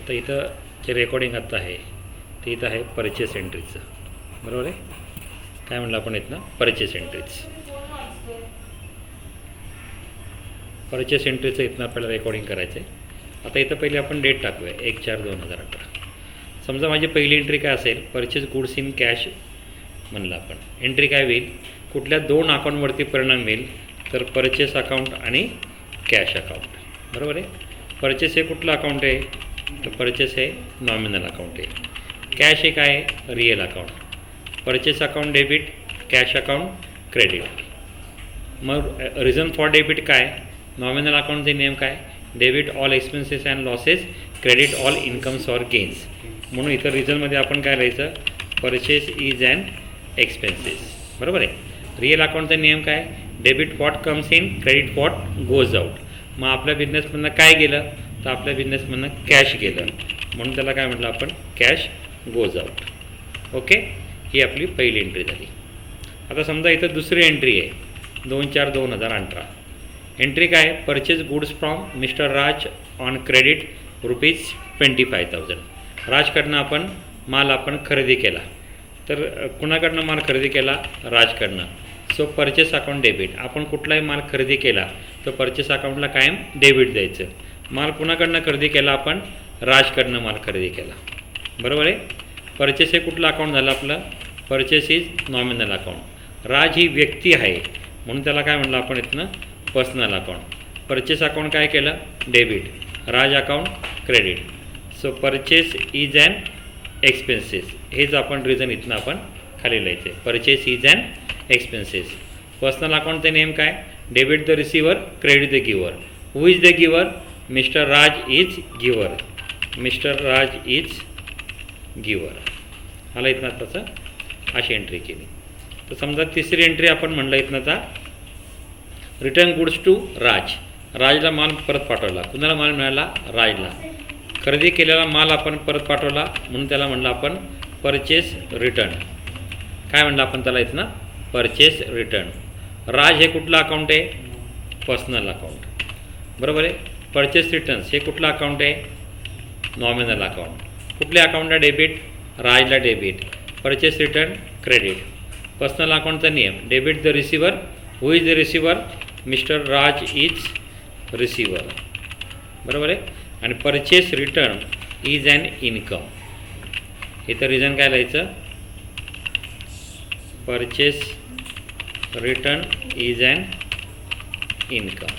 आता इथं जे रेकॉर्डिंग आत्ता आहे ते इथं आहे परचेस एंट्रीचं, बरोबर आहे. काय म्हणलं आपण इथनं परचेस एंट्रीज, परचेस एंट्रीचं इथनं आपल्याला रेकॉर्डिंग करायचं आहे. आता इथं पहिले आपण डेट टाकूया 1/4/2018. समजा माझी पहिली एंट्री काय असेल, परचेस गुड्स इन कॅश म्हणलं आपण. एंट्री काय होईल, कुठल्या दोन अकाउंटवरती परिणाम होईल, तर परचेस अकाउंट आणि कॅश अकाउंट, बरोबर आहे. परचेस हे कुठलं अकाउंट आहे, तर परचेस हे नॉमिनल अकाउंट आहे. कॅश हे काय आहे, real account. Purchase account debit, cash account credit. मग रिझन फॉर डेबिट काय, नॉमिनल अकाउंटचे नेम काय, debit all expenses and losses, credit all incomes or gains. म्हणून इथं रिझनमध्ये आपण काय लिहायचं, परचेस इज अँड एक्सपेन्सेस, बरोबर आहे. रिअल अकाउंटचा नियम काय, debit what comes in, credit what goes out. मग आपल्या बिझनेसमधनं काय गेलं, तर आपल्या बिझनेसमधनं कॅश गेलं, म्हणून त्याला काय म्हटलं आपण, कॅश गोज आउट. ओके, ही आपली पहिली एंट्री झाली. आता समजा इथं दुसरी एंट्री आहे 2/4/2018. एंट्री काय, purchase goods from mister Raj on credit ₹25,000. राजकडनं आपण माल खरेदी केला, तर कुणाकडनं माल खरेदी केला, राजकडनं. So purchase account debit. आपण कुठलाही माल खरेदी केला तर परचेस अकाउंटला कायम डेबिट द्यायचं. माल कुणाकडनं खरेदी केला, आपण राजकडनं माल खरेदी केला, बरोबर आहे. परचेस हे कुठलं अकाउंट झालं आपलं, परचेस इज नॉमिनल अकाउंट. राज ही व्यक्ती आहे म्हणून त्याला काय म्हणलं आपण इथनं पर्सनल अकाउंट. परचेस अकाउंट काय केलं, debit, Raj account credit. So purchase is and expenses, हेच आपण रिझन इथनं आपण खाली लिहायचं आहे. Purchase is and expenses. Personal अकाउंटचे नेम काय, debit the receiver, credit the giver. Who is the giver, mister Raj is giver, mister Raj is गिवर. आला इथनं त्याचं अशी एंट्री केली. तर समजा तिसरी एंट्री आपण म्हणलं इथनं आता, रिटर्न गुड्स टू राज. राजला माल परत पाठवला. कुणाला माल मिळाला, राजला. खरेदी केलेला माल आपण परत पाठवला म्हणून त्याला म्हणलं आपण परचेस रिटर्न. काय म्हणलं आपण त्याला इथनं, परचेस रिटर्न. राज हे कुठलं अकाउंट आहे, पर्सनल अकाउंट, बरोबर आहे. परचेस रिटर्न्स हे कुठलं अकाउंट आहे, नॉमिनल अकाउंट. कुठल्या अकाउंटला डेबिट, राजला debit. Purchase return credit. Personal अकाउंटचा नियम, debit the receiver. Who is the receiver, mister Raj is receiver, बरोबर आहे. आणि purchase return is an income. इथं रिझन काय लिहायचं, purchase return is an income,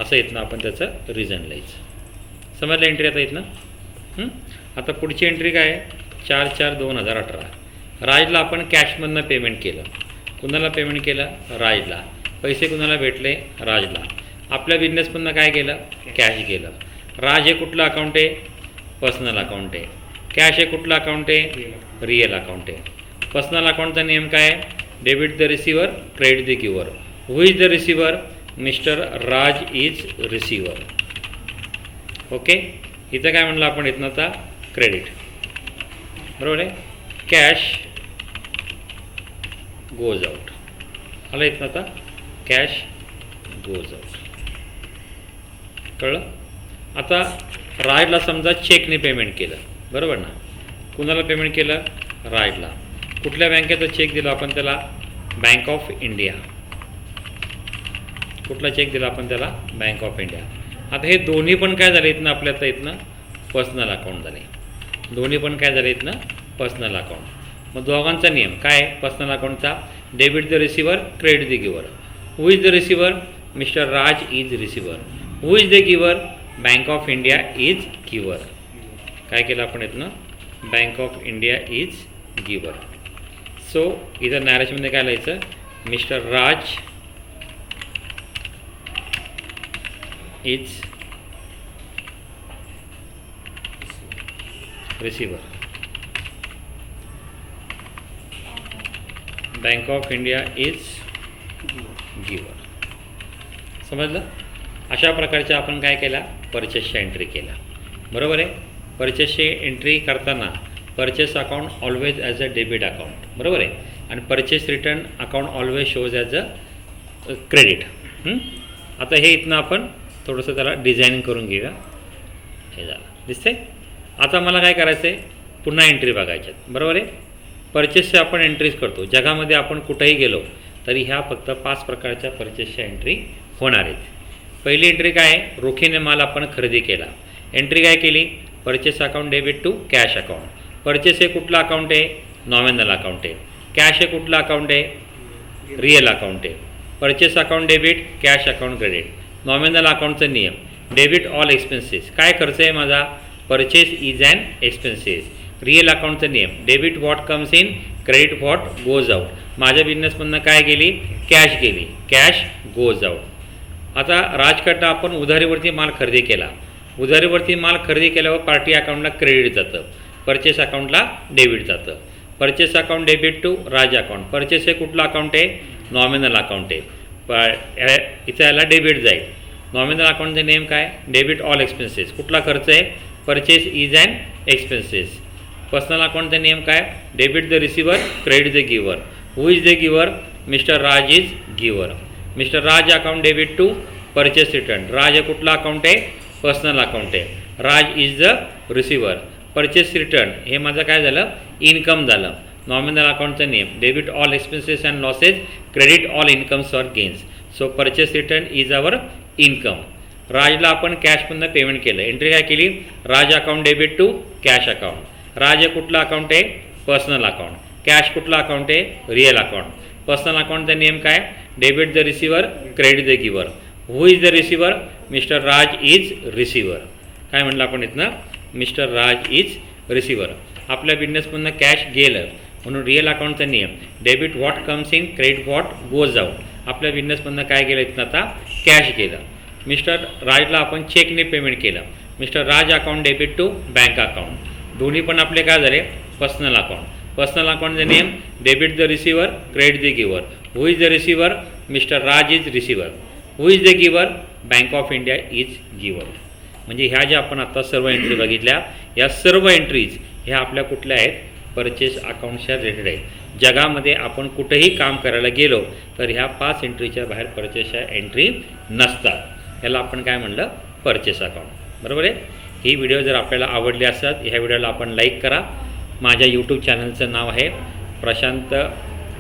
असं इथनं आपण त्याचं रिझन लिहायचं. समजलं एंट्री आता इथनं. आता पुढची एंट्री काय आहे, 4/4/2018. राजला आपण कॅशमधनं पेमेंट केलं. कुणाला पेमेंट केलं, राजला. पैसे कुणाला भेटले, राजला. आपल्या बिझनेसमधनं काय केलं, कॅश गेलं. राज हे कुठलं अकाउंट आहे, पर्सनल अकाउंट आहे. कॅश हे कुठलं अकाउंट आहे, रिअल अकाउंट आहे. पर्सनल अकाउंटचा नियम काय आहे, debit the receiver, credit the giver. Who is the receiver, mister Raj is receiver. Okay, इथं काय म्हणलं आपण इथनं आता, क्रेडिट, बरोबर आहे. Cash goes out. आलं इथनं आता, कॅश गोज आउट. कळलं. आता राजला समजा चेकने पेमेंट केलं, बरोबर ना. कुणाला पेमेंट केलं, राजला. कुठल्या बँकेचा चेक दिला आपण त्याला, बँक ऑफ इंडिया. कुठला चेक दिला आपण त्याला, बँक ऑफ इंडिया. आता हे दोन्ही पण काय झाले इथनं आपल्या आता इथनं पर्सनल अकाउंट झाले. दोन्ही पण काय झाले इथनं पर्सनल अकाउंट. मग दोघांचा नियम काय आहे पर्सनल अकाउंटचा, debit the receiver, credit the giver. Who is the receiver, mister Raj is receiver. Who is the giver, bank of India is giver. काय केलं आपण इथनं, bank of India is giver. So इथं नॅरेशनमध्ये काय लिहायचं, mister Raj is receiver, bank of India is giver. समजलं. अशा प्रकारच्या आपण काय केला, परचेसच्या एंट्री केला, बरोबर आहे. परचेसची एंट्री करताना purchase account always as a debit account, बरोबर आहे. आणि purchase return account always shows as a credit. आता हे इथनं आपण थोडंसं त्याला डिझायनिंग करून घेऊया. हे झालं. दिसते. आता मला काय करायचं आहे, पुन्हा एंट्री बघायच्यात, बरोबर आहे. परचेसच्या आपण एंट्रीज करतो. जगामध्ये आपण कुठेही गेलो तरी ह्या फक्त 5 प्रकारच्या परचेसच्या एंट्री होणार आहेत. पहिली एंट्री काय आहे, रोखीने माल आपण खरेदी केला. एंट्री काय केली, purchase account debit to cash account. Purchase हे कुठलं अकाउंट आहे, नॉमिनल अकाउंट आहे. कॅश हे कुठलं अकाउंट आहे, रिअल अकाउंट आहे. Purchase account debit, cash account credit. Nominal अकाउंटचा नियम, डेबिट ऑल एक्सपेन्सेस. काय खर्च आहे माझा, purchase is and expenses. Real अकाउंटचा नियम, debit what comes in, credit what goes out. माझ्या बिझनेसमधनं काय गेली, कॅश गेली, कॅश गोज आउट. आता राजकडनं आपण उधारीवरती माल खरेदी केला. उधारीवरती माल खरेदी केल्यावर पार्टी अकाउंटला क्रेडिट जातं, परचेस अकाउंटला डेबिट जातं. Purchase account debit to Raj account. Purchase हे कुठलं अकाउंट आहे, नॉमिनल अकाउंट आहे. इथं याला डेबिट जाईल. नॉमिनल अकाउंटचे नेम काय, डेबिट ऑल एक्सपेन्सेस. कुठला खर्च आहे, purchase is and expenses. Personal अकाउंटचा नेम काय, debit the receiver, credit the giver. Who is the giver, mister Raj is giver. Mister Raj account debit to purchase return. Raj हे कुठला अकाउंट आहे, पर्सनल अकाउंट आहे. Raj is the receiver. Purchase return हे माझं काय झालं, इन्कम झालं. नॉमिनल अकाउंटचा name, debit all expenses and losses, credit all incomes or gains. So purchase return is our income. राजला आपण कॅशमधनं पेमेंट केलं. एंट्री काय केली, Raj account debit to cash account. Raj हे कुठलं अकाउंट आहे, पर्सनल अकाउंट. कॅश कुठला अकाउंट आहे, रिअल अकाउंट. पर्सनल अकाउंटचा नेम काय, debit the receiver, credit the giver. Who is the receiver, mister Raj is receiver. काय म्हटलं आपण इथनं, मिस्टर राज इज रिसिवर. आपल्या बिझनेसमधनं कॅश गेलं म्हणून रिअल अकाउंटचा नियम, debit what comes in, credit what goes out. आपल्या बिझनेसमधनं काय गेलं इथनं, आता कॅश गेलं. मिस्टर राजला आपण चेकने पेमेंट केलं. Mister Raj account debit to bank account. दोन्ही पण आपले काय झाले, पर्सनल अकाउंट. पर्सनल अकाउंटचे name, debit the receiver, credit the giver. Who is the receiver, mister Raj is receiver. Who is the giver, bank of India is giver. म्हणजे ह्या ज्या आपण आता सर्व एंट्री बघितल्या, या सर्व एंट्रीज ह्या आपल्या कुठल्या आहेत, परचेस अकाउंटच्या रिलेटेड आहेत. जगामध्ये आपण कुठेही काम करायला गेलो तर ह्या 5 एंट्रीच्या बाहेर परचेसच्या एंट्री नसतात. ह्याला आपण काय म्हणलं, परचेस अकाउंट, बरोबर आहे. ही व्हिडिओ जर आपल्याला आवडली असतात, ह्या व्हिडिओला आपण लाईक करा. माझ्या यूट्यूब चॅनलचं नाव आहे प्रशांत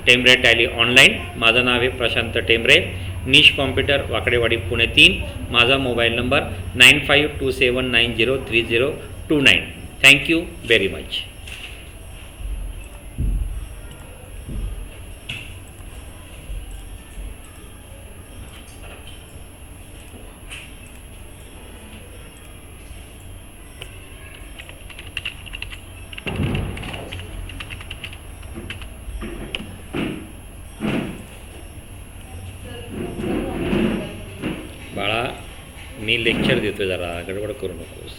टेंबरे टॅली ऑनलाईन. माझं नाव आहे प्रशांत टेंबरे, निश कॉम्प्युटर, वाकडेवाडी, पुणे 3. माझा mobile number 9527903029. Thank you very much. बाळा, मी लेक्चर देतो, जरा गडबड करू नकोस.